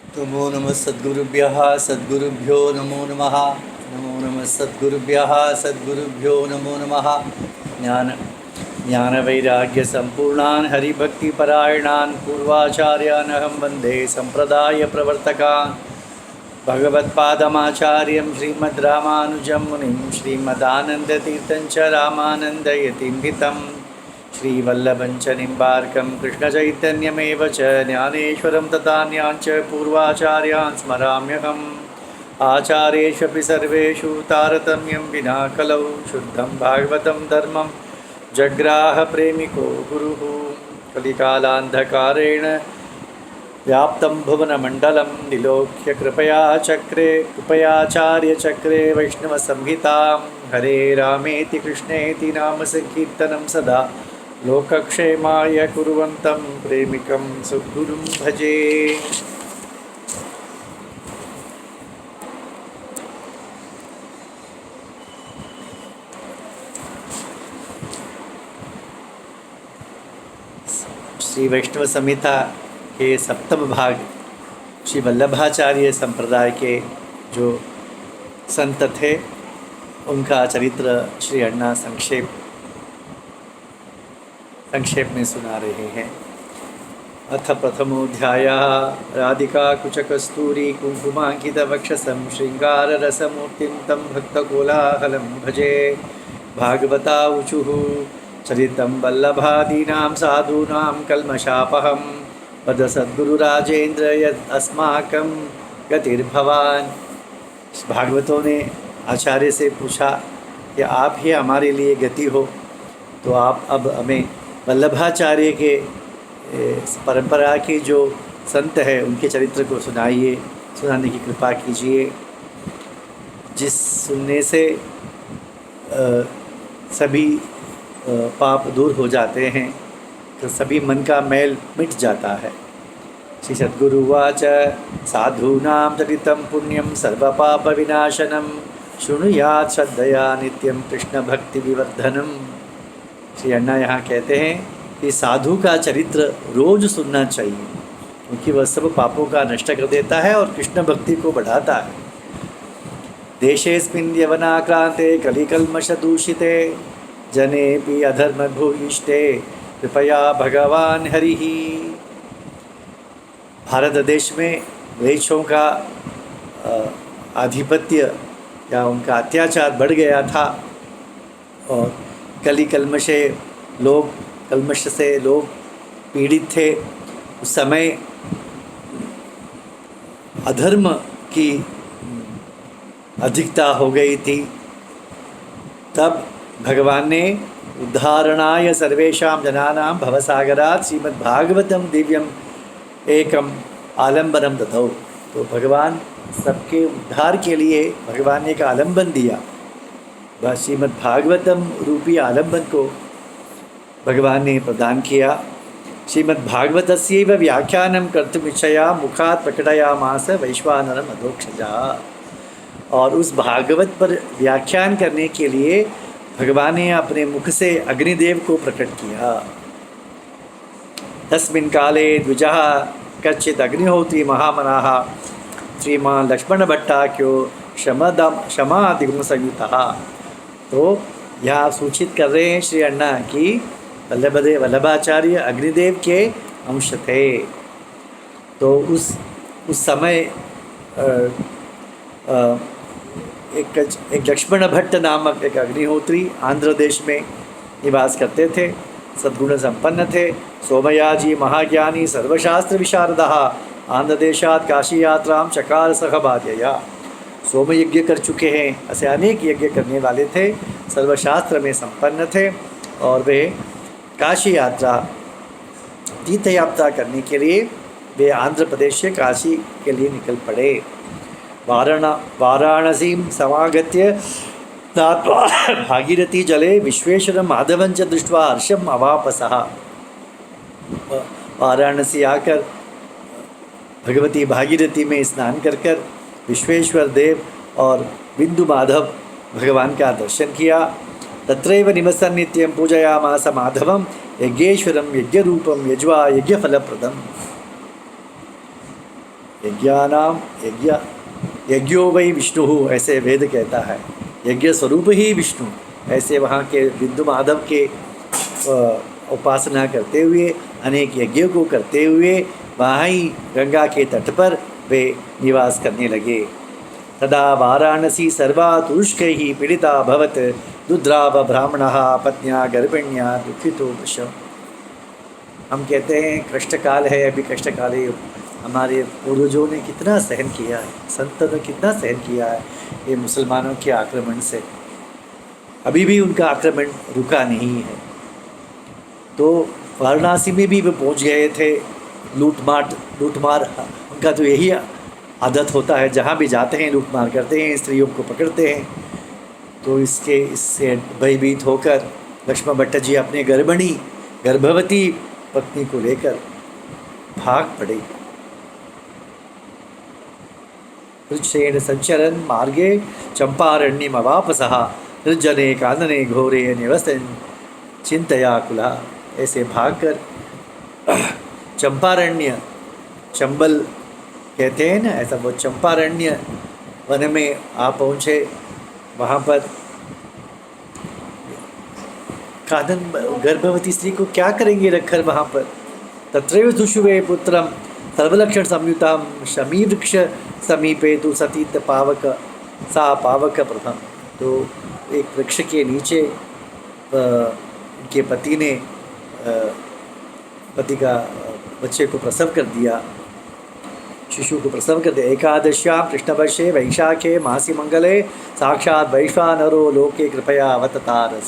नमो नमः सद्गुरुभ्यः सद्गुरुभ्यो नमो नमः। नमो नमः सद्गुरुभ्यः सद्गुरुभ्यो नमो नमः। ज्ञानवैराग्यसम्पूर्णान् हरिभक्तिपरायणान् पूर्वाचार्यान् अहं वन्दे सम्प्रदायप्रवर्तकान्। भगवत्पादमाचार्यं श्रीमद् रामानुजं मुनिं श्रीमदानन्दतीर्थं च रामानन्दयतिं हितं श्रीवल्लभं च निम्बार्कं कृष्णचैतन्यमेव च ज्ञानेश्वरं तथान्यान् च पूर्वाचार्यान् स्मराम्यहम्। आचार्येष्वपि सर्वेषु तारतम्यं विना कलौ शुद्धं भागवतं धर्मं जग्राहप्रेमिको गुरुः। कलिकालान्धकारेण व्याप्तं भुवनमण्डलं निलोक्य कृपयाचार्यचक्रे वैष्णवसंहितां हरे रामेति कृष्णेति नाम संकीर्तनं सदा लोकक्षेमाय कुर्वन्तं प्रेमिकं सद्गुरुं भजे। श्री वैष्णव संहिता के सप्तम भाग श्री वल्लभाचार्य संप्रदाय के जो संत थे उनका चरित्र श्री अण्णा संक्षेप में सुना रहे हैं। अथ प्रथमोऽध्यायः। राधिका कुचकस्तूरी कुङ्कुमाङ्कितवक्षसं श्रृङ्गाररसमूर्तिं तं भक्तकोलाहलं भजे। भागवता ऊचुः चरितं वल्लभादीनां साधूनां कल्मषापहं वद सद्गुरुराजेन्द्र यद् अस्माकं गतिर्भवान्। भागवतों ने आचार्य से पूछा कि आप ही हमारे लिए गति हो, तो आप अब हमें वल्लभाचार्य के परंपरा के जो संत हैं उनके चरित्र को सुनाने की कृपा कीजिए, जिस सुनने से सभी पाप दूर हो जाते हैं, तो सभी मन का मैल मिट जाता है। श्री सद्गुरुवाच साधूनां चरितं पुण्यं सर्वपापविनाशनं शृणुयात् श्रद्धया नित्यं कृष्णभक्तिविवर्धनम्। श्री अण्णा यहाँ कहते हैं कि साधु का चरित्र रोज सुनना चाहिए, क्योंकि वह सब पापों का नष्ट कर देता है और कृष्ण भक्ति को बढ़ाता है। देशेऽस्मिन् यवनाक्रान्ते कलिकल्मषदूषिते जनेऽपि अधर्मभूयिष्ठे कृपया भगवान हरिः। भारत देश में वेश्यों का आधिपत्य या उनका अत्याचार बढ़ गया था और कलमश से लोग पीड़ित थे। उस समय अधर्म की अधिकता हो गई थी। तब भगवान ने उद्धारणाय सर्वेषां जनानां भवसागरात् श्रीमद्भागवतं दिव्यम एकम आलंबनम दधौ। तो भगवान सबके उद्धार के लिए भगवान ने एक आलंबन दिया। बस श्रीमद्भागवतम रूपी आलंबन को भगवान ने प्रदान किया। श्रीमद्भागवतस्यैव व्याख्यानं कर्तुमिच्छया मुखात् प्रकटयामास वैश्वानरम अधोक्षजा। और उस भागवत पर व्याख्यान करने के लिए भगवान ने अपने मुख से अग्निदेव को प्रकट किया। तस्मिन् काले द्विजः कच्चित् अग्निहोत्री महामनाः श्रीमान् लक्ष्मणभट्टाख्यो क्षमादिगुणसंयुतः। तो यहाँ सूचित कर रहे हैं श्री अण्णा कि वल्लभाचार्य अग्निदेव के अंश थे। तो उस समय एक लक्ष्मण भट्ट नामक एक अग्निहोत्री आंध्र देश में निवास करते थे। सद्गुण संपन्न थे। सोमयाजी महाज्ञानी सर्वशास्त्र विशारदः आंध्र देशात् काशी यात्रां चकार सहबाध्यया। सोम यज्ञ कर चुके हैं, ऐसे अनेक यज्ञ करने वाले थे, सर्वशास्त्र में संपन्न थे और वे काशी यात्रा तीर्थ यात्रा करने के लिए वे आंध्र प्रदेश से काशी के लिए निकल पड़े। वाराणसीं समागत्य स्नात्वा भागीरथी जले विश्वेश्वरं माधवं च दृष्ट्वा हर्षम् अवापसः। वाराणसी आकर भगवती भागीरथी में स्नान कर विश्वेश्वर देव और बिंदु माधव भगवान का दर्शन किया। तत्रैव निवसन् नित्यं पूजयामास माधवं यज्ञेश्वरं यज्ञरूपं यज्वा यज्ञफलप्रदम्। यज्ञानाम यज्ञ यज्ञो वै विष्णु, ऐसे वेद कहता है। यज्ञ स्वरूप ही विष्णु, ऐसे वहाँ के बिंदु माधव के उपासना करते हुए, अनेक यज्ञों को करते हुए वहाँ ही गंगा के तट पर वे निवास करने लगे। तदा वाराणसी सर्वा तुरुष्कैः पीड़िता अभवत्, दुद्राव ब्राह्मणः पत्न्या गर्भिण्या दुःखितो वृष। हम कहते हैं कष्टकाल है, अभी कष्टकाल है। हमारे पूर्वजों ने कितना सहन किया है, संतों ने कितना सहन किया है ये मुसलमानों के आक्रमण से। अभी भी उनका आक्रमण रुका नहीं है। तो वाराणसी में भी वे पहुंच गए थे। लूटमार उनका तो यही आदत होता है, जहाँ भी जाते हैं लूटमार करते हैं, स्त्रियों को पकड़ते हैं। तो इससे भयभीत होकर लक्ष्मण भट्ट जी अपने गर्भवती पत्नी को लेकर भाग पड़े। वृक्षेण संचरन् मार्गे चंपारण्यम अवापसः, निर्जने कानने घोरे निवसन चिंतया कुला। ऐसे भागकर चंपारण्य, चंबल कहते हैं ना, ऐसा वो चंपारण्य वन में आ पहुँचे। वहाँ पर कानन गर्भवती स्त्री को क्या करेंगे रखकर वहाँ पर। तत्रैव दुषुवे पुत्रम सर्वलक्षण संयुताम शमी वृक्ष समीपे तु सतीत पावक सा पावक प्रथम। तो एक वृक्ष के नीचे उनके पति ने पति का बच्चे को प्रसव कर दिया, शिशु को प्रसव कर दिया। एकादश्यां कृष्णवर्षे वैशाखे मासी मंगले साक्षात् वैश्वानरो लोके कृपया अवततारः।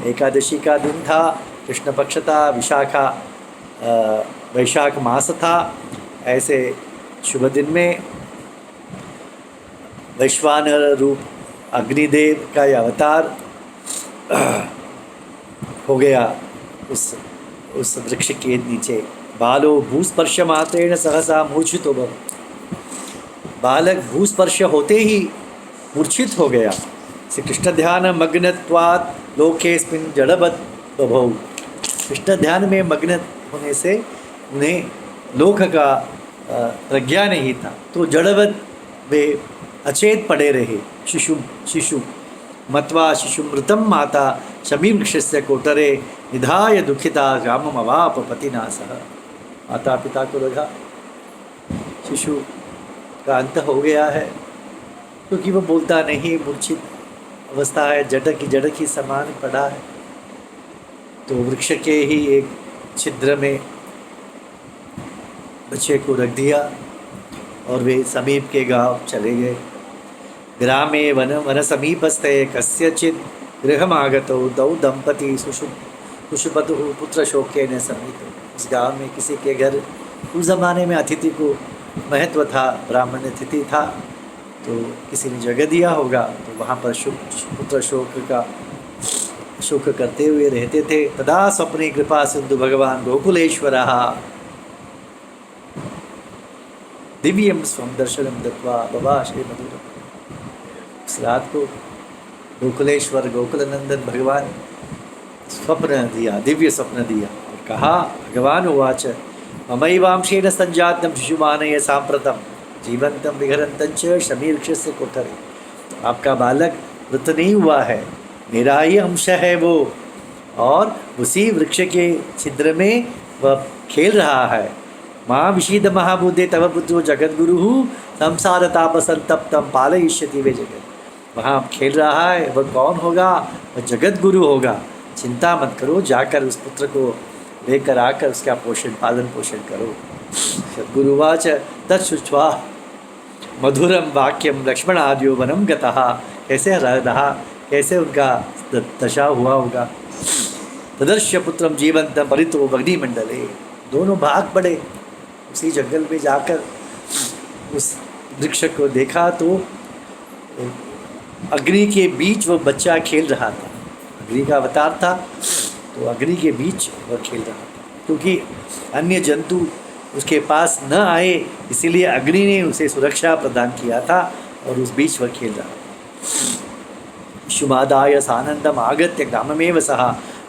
एकादशी का दिन था, कृष्ण पक्ष था, वैशाख मास था। ऐसे शुभ दिन में वैश्वानर रूप अग्निदेव का यह अवतार हो गया उस वृक्ष के नीचे। बालो भूस्पर्श मात्रेण सहसा मूर्छितो भवत्। बालक भूस्पर्श होते ही मूर्छित हो गया। श्री कृष्ण ध्यान मग्नत्वात् लोकेस्मिन् जड़वत् बभौ। कृष्ण ध्यान में मग्न होने से उन्हें लोक का प्रज्ञा नहीं था, तो जड़वत वे अचेत पड़े रहे। शिशु मत्वा शिशुमृतं माता शमी वृक्षस्य कोटरे निधाय दुखिता ग्रामम अवाप पतिना सह। माता पिता को लगा शिशु का अंत हो गया है, क्योंकि वो बोलता नहीं, मूर्छित अवस्था है, जड़ की समान पड़ा है। तो वृक्ष के ही एक छिद्र में बच्चे को रख दिया और वे समीप के गांव चले गए। ग्रामे वन समीपस्थे कस्यचित् गृहमागतौ दौ दंपति सुषुपतुः पुत्र शोकेन समितौ। उस गांव में किसी के घर, उस ज़माने में अतिथि को महत्व था, ब्राह्मण अतिथि था, तो किसी ने जगह दिया होगा। तो वहाँ पर पुत्र शोक करते हुए रहते थे। तदा स्वप्ने कृपा सिंधु भगवान गोकुलेश्वरः दिव्यम स्वम दर्शनम दत्वा बभाषे मधुरम। उस रात को गोकुलेश्वर गोकुलनंदन भगवान स्वप्न दिया, दिव्य स्वप्न दिया और कहा, भगवान उवाच ममैवांशेन संजातं शिशुमानय साम्प्रतं जीवंतं विहरन्तं च शमीवृक्षस्य कोटरे। आपका बालक मृत नहीं हुआ है, मेरा ही अंश है वो, और उसी वृक्ष के छिद्र में वह खेल रहा है। माँ विषीद महाबुद्धे तव पुत्रो जगद्गुरु संसार तापसंतप्तं पालयिष्यति वे जगत। वहाँ खेल रहा है, वह कौन होगा? वह जगत गुरु होगा। चिंता मत करो, जाकर उस पुत्र को लेकर आकर उसका पालन पोषण करो। सद्गुरुवाच तत्सुच्वा मधुरम वाक्यम लक्ष्मण आद्यो वनम गतः। कैसे रहा, कैसे उनका दशा हुआ होगा। तदर्श्य पुत्रम जीवंतम परितो अग्निमंडले। दोनों भाग पड़े उसी जंगल में जाकर उस वृक्ष को देखा तो अग्नि के बीच वो बच्चा खेल रहा था। अग्नि का अवतार था, तो अग्नि के बीच वह खेल रहा था, क्योंकि अन्य जंतु उसके पास न आए, इसीलिए अग्नि ने उसे सुरक्षा प्रदान किया था और उस बीच वह खेल रहा था। शुभादाय सानंदम आगत्य ग्राममेव सह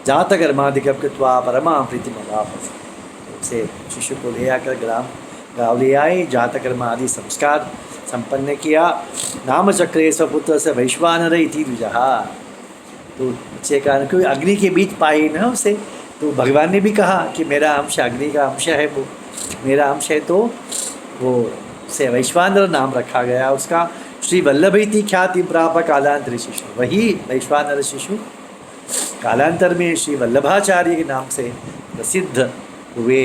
जातकर्मादिकं कृत्वा परमा प्रीतिम अवाप। उसे शिशु को ले आकर ग्राम गाँव ले आए, जातकर्म आदि संस्कार संपन्न किया। नाम चक्रे स्वपुत्र से वैश्वानर इति द्विजहा। तो बच्चे का क्योंकि अग्नि के बीच पाए ना उसे, तो भगवान ने भी कहा कि मेरा अंश अग्नि का अंश है, वो मेरा अंश है, तो वो से वैश्वानर नाम रखा गया उसका। श्री वल्लभ इति ख्याति प्राप कालांतर शिशु, वही वैश्वानर शिशु कालांतर में श्री वल्लभाचार्य के नाम से प्रसिद्ध हुए।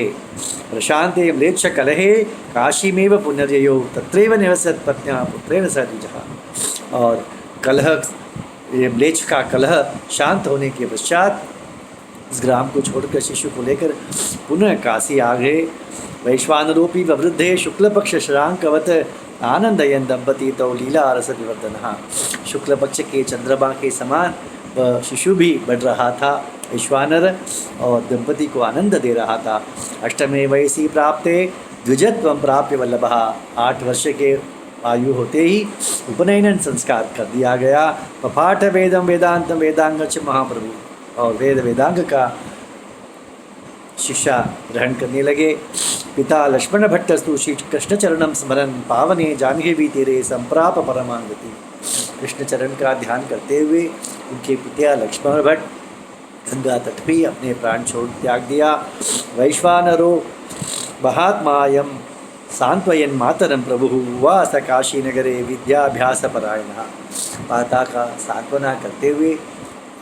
प्रशांते म्लेच्छ कलहे काशीमेव पुनर्ययो तत्रैव निवसत् पत्न्या पुत्रेण सह द्विजः। और कलह, ये म्लेच्छ का कलह शांत होने के पश्चात इस ग्राम को छोड़कर शिशु को लेकर पुनः काशी आ गए। वैश्वानरोपी ववृद्धे शुक्ल पक्ष शरांकवत आनंदयन दंपति तो लीला रस विवर्धन। शुक्ल पक्ष के चंद्रमा के समान वह शिशु भी बढ़ रहा था, वैश्वानर, और दंपति को आनंद दे रहा था। अष्टमे वयसी प्राप्ते द्विजत्वं प्राप्य वल्लभः। 8 वर्ष के आयु होते ही उपनयन संस्कार कर दिया गया। पपाठ वेदम वेदांतम वेदांग च महाप्रभु, और वेद वेदांग का शिक्षा ग्रहण करने लगे। पिता लक्ष्मण भट्टस्तु श्री कृष्ण चरणम स्मरन पावने जानकी भी तेरे संप्राप परमांगति। कृष्ण चरण का ध्यान करते हुए उनके पिता लक्ष्मण भट्ट गंगा तट पे अपने प्राण छोड़ त्याग दिया। वैश्वानरो महात्मायम सांत्वयन मातरम प्रभु वास काशी नगरे विद्याभ्यास परायण। माता का सांत्वना करते हुए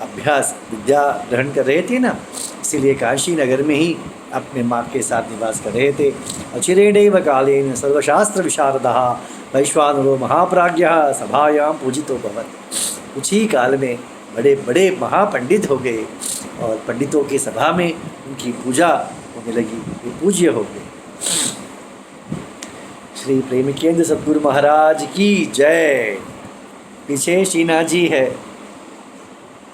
अभ्यास विद्या ग्रहण कर रहे थे ना, इसीलिए काशी नगर में ही अपने माँ के साथ निवास कर रहे थे। अचिरेणैव कालेन सर्वशास्त्र विशारदः वैश्वानरो महाप्राज्ञः सभायां पूजितो भवत्। कुछ ही काल में बड़े बड़े महापंडित हो गए और पंडितों की सभा में उनकी पूजा होने लगी, वे पूज्य हो गए। श्री प्रेमिकेंद्र सतगुरु महाराज की जय। पीछे शीना जी है।